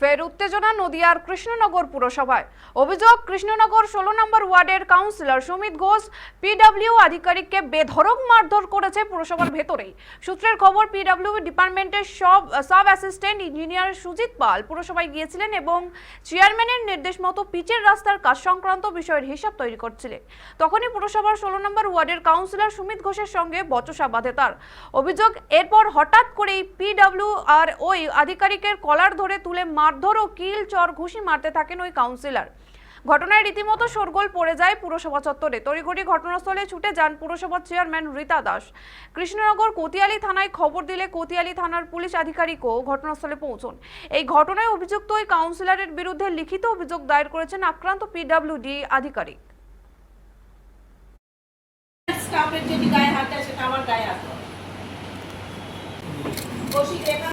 ফের উত্তেজনা নদিয়ার কৃষ্ণনগর পুরসভায়। অভিযোগ, কৃষ্ণনগর 16 নম্বর ওয়ার্ডের কাউন্সিলর সুমিত ঘোষ পিডব্লিউ আধিকারিককে বেধড়ক মারধর করেছে পুরসভার ভেতরেই। সূত্রের খবর, পিডব্লিউ ডিপার্টমেন্টের সাব অ্যাসিস্ট্যান্ট ইঞ্জিনিয়ার সুজিত পাল পুরসভায় গিয়েছিলেন এবং চেয়ারম্যানের নির্দেশ মতো পিচের রাস্তার কাজ সংক্রান্ত বিষয়ের হিসাব তৈরি করছিলেন। তখনই পুরসভার 16 নম্বর ওয়ার্ডের কাউন্সিলর সুমিত ঘোষের সঙ্গে বচসা বাধে তার। অভিযোগ, এরপর হঠাৎ করেই পিডব্লিউ আর ওই আধিকারিকের কলার ধরে তুলে মারধর ও কিল চর ঘুষি মারতে থাকেন ওই কাউন্সিলর। ঘটনায় রীতিমতো শোরগোল পড়ে যায় পুরসভা চত্বরে। তড়িঘড়ি ঘটনাস্থলে ছুটে যান পুরসভার চেয়ারম্যান রীতা দাস। কৃষ্ণনগর কোতিয়ালি থানায় খবর দিলে কোতিয়ালি থানার পুলিশ আধিকারিকও ঘটনাস্থলে পৌঁছন। এই ঘটনায় অভিযুক্ত ওই কাউন্সিলরের বিরুদ্ধে লিখিত অভিযোগ দায়ের করেছেন আক্রান্ত পিডব্লিউডি আধিকারিক। স্টাফের যদি গায়ে হাত দেয় সেটা আমার গায়ে হাত দেয়। বসি দেখা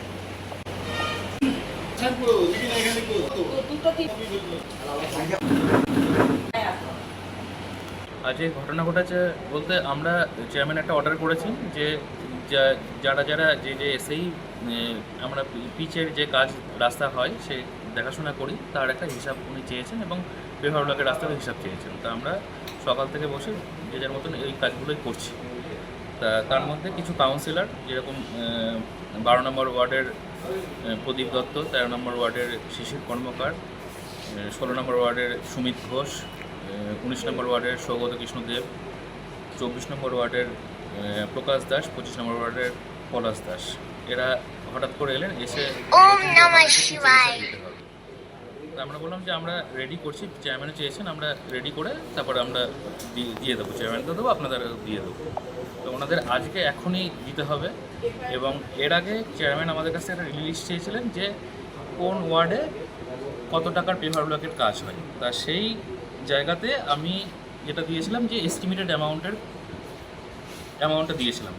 আজ এই ঘটনা ঘটেছে বলতে আমরা চেয়ারম্যান একটা অর্ডার করেছি যে যারা যে এসেই আমরা পিচের যে কাজ রাস্তা হয় সে দেখাশোনা করি তার একটা হিসাব উনি চেয়েছেন এবং ব্যবহার ব্লকের রাস্তার হিসাব চেয়েছেন। তা আমরা সকাল থেকে বসে যে যার মতন এই কাজগুলোই করছি। তা তার মধ্যে কিছু কাউন্সিলর যেরকম 12 নম্বর ওয়ার্ডের প্রদীপ দত্ত, 13 নম্বর ওয়ার্ডের শিশির কর্মকার, 16 নম্বর ওয়ার্ডের সুমিত ঘোষ, 19 নম্বর ওয়ার্ডের সৌগত কৃষ্ণদেব, 24 নম্বর ওয়ার্ডের প্রকাশ দাস, 25 নম্বর ওয়ার্ডের পলাশ দাস, এরা হঠাৎ করে এলেন, এসে আমরা বললাম যে আমরা রেডি করছি, চেয়ারম্যানে চেয়েছেন আমরা রেডি করে তারপরে আমরা দিয়ে দেবো, চেয়ারম্যানকে দেবো, আপনাদের দিয়ে দেবো। তো ওনাদের আজকে এখনই দিতে হবে এবং এর আগে চেয়ারম্যান আমাদের কাছে একটা লিস্ট চেয়েছিলেন যে কোন ওয়ার্ডে কত টাকার পেপার ব্লকের কাজ হয়। তা সেই জায়গাতে আমি যেটা দিয়েছিলাম যে এস্টিমেটেড অ্যামাউন্টটা দিয়েছিলাম।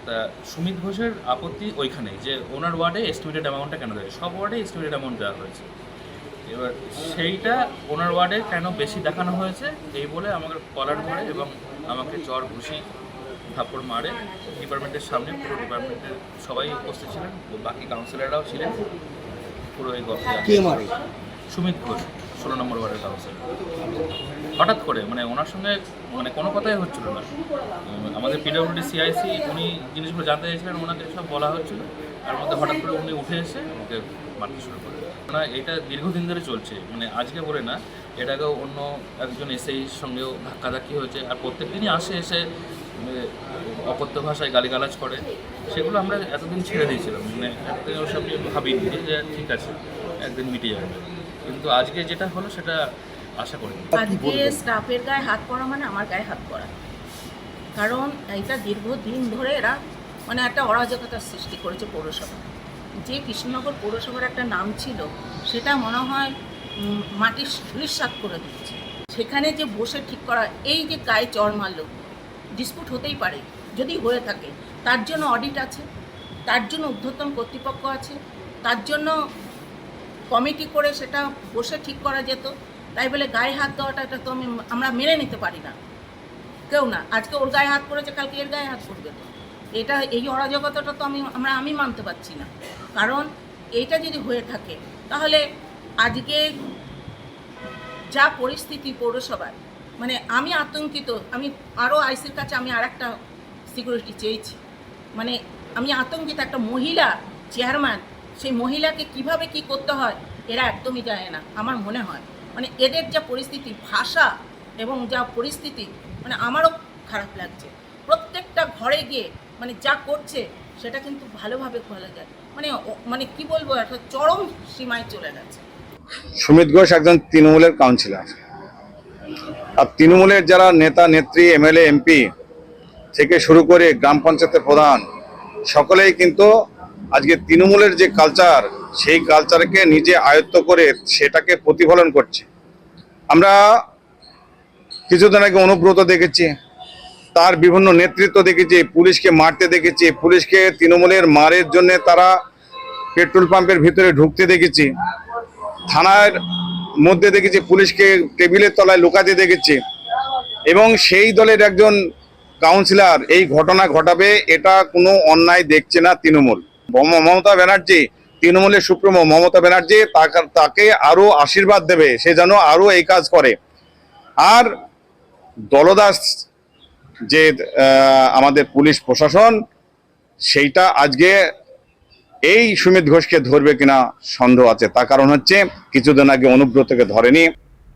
তা সুমিত ঘোষের আপত্তি ওইখানে যে ওনার ওয়ার্ডে এস্টিমেটেড অ্যামাউন্টটা কেন দেয়, সব ওয়ার্ডে এস্টিমেটেড অ্যামাউন্ট দেওয়া হয়েছে, এবার সেইটা ওনার ওয়ার্ডে কেন বেশি দেখানো হয়েছে এই বলে আমাকে কলার ধরে এবং আমাকে চর ঘুষি থাপ্পড় মারে। ডিপার্টমেন্টের সামনে পুরো ডিপার্টমেন্টের সবাই উপস্থিত ছিলেন, বাকি কাউন্সিলররাও ছিলেন। পুরো এই সুমিত ঘোষ 16 নম্বর ওয়ার্ডের কাউন্সিলর হঠাৎ করে ওনার সঙ্গে কোনো কথাই হচ্ছিল না। আমাদের পিডব্লিউডি সিআইসি উনি জিনিসগুলো জানতে চাইছিলেন, ওনাকে সব বলা হচ্ছিল, তার মধ্যে হঠাৎ করে উনি উঠে এসে আমাকে মারতে শুরু করে। এটা দীর্ঘদিন ধরে চলছে, আজকে বলে না, এর আগেও অন্য একজন এসএইর সঙ্গেও ধাক্কাধাক্কি হয়েছে, আর প্রত্যেক দিনই এসে অকথ্য ভাষায় গালিগালাজ করে। সেগুলো আমরা এতদিন ছেড়ে দিয়েছিলাম, এতদিন ওসব নিয়ে ভাবিনি যে ঠিক আছে একদিন মিটে যাবে, কিন্তু আজকে যেটা হলো সেটা আশা করি। আজকে স্টাফের গায়ে হাত পড়া মানে আমার গায়ে হাত পড়া, কারণ এটা দীর্ঘদিন ধরে এরা একটা অরাজকতার সৃষ্টি করেছে পৌরসভা। যে কৃষ্ণনগর পৌরসভার একটা নাম ছিল সেটা মনে হয় মাটির ধূলিসাৎ করে দিচ্ছে। সেখানে যে বসে ঠিক করা, এই যে গায়ে চড় মারল, ডিসপুট হতেই পারে, যদি হয়ে থাকে তার জন্য অডিট আছে, তার জন্য ঊর্ধ্বতন কর্তৃপক্ষ আছে, তার জন্য কমিটি করে সেটা বসে ঠিক করা যেত। তাই বলে গায়ে হাত দেওয়াটা এটা তো আমরা মেনে নিতে পারি না, কেউ না। আজকে ওর গায়ে হাত পড়েছে, কালকে এর গায়ে হাত পড়বে, তো এটা এই অরাজকতাটা তো আমি মানতে পারছি না। কারণ এইটা যদি হয়ে থাকে তাহলে আজকে যা পরিস্থিতি পৌরসভায়, আমি আতঙ্কিত। আমি আরও আইসির কাছে আমি আর একটা সিকিউরিটি চেয়েছি, আমি আতঙ্কিত। একটা মহিলা চেয়ারম্যান, সেই মহিলাকে কিভাবে কি করতে হয় এরা একদমই জানে না আমার মনে হয়। এদের যা পরিস্থিতি, ভাষা এবং যা পরিস্থিতি, আমারও খারাপ লাগছে। প্রত্যেকটা ঘরে গিয়ে যা করছে সেটা কিন্তু ভালোভাবে বলা যায়, কি বলবো, একটা চরম সীমায় চলে গেছে। সুমিত ঘোষ একজন তৃণমূলের কাউন্সিলর, আর তৃণমূলের যারা নেতা নেত্রী, এমএলএ, এমপি থেকে শুরু করে গ্রাম পঞ্চায়েতের প্রধান, সকলেই কিন্তু আজকে তৃণমূলের যে কালচার, সেই কালচারকে নিজে আয়ত্ত করে সেটাকে প্রতিফলন করছে। আমরা কিছুদিন আগে অনুব্রত দেখেছি, তার বিভিন্ন নেতৃত্ব দেখেছি, পুলিশকে মারতে দেখেছি, পুলিশকে তৃণমূলের মারের জন্য তারা পেট্রোল পাম্পের ভিতরে ঢুকতে দেখেছি, থানার মধ্যে দেখেছি পুলিশকে টেবিলের তলায় লুকাতে দেখেছি। এবং সেই দলের একজন কাউন্সিলর এই ঘটনা ঘটাবে, এটা কোনো অন্যায় দেখছে না তৃণমূল। মমতা ব্যানার্জি তৃণমূলের সুপ্রিমো মমতা ব্যানার্জি তাকে আরো আশীর্বাদ দেবে, সে যেন আরো এই কাজ করে। আর দলদাস যে আমাদের পুলিশ প্রশাসন, সেইটা আজকে এই সুমিত ঘোষকে ধরবে কিনা সন্দেহ আছে। তার কারণ হচ্ছে কিছুদিন আগে অনুব্রতকে ধরেনি।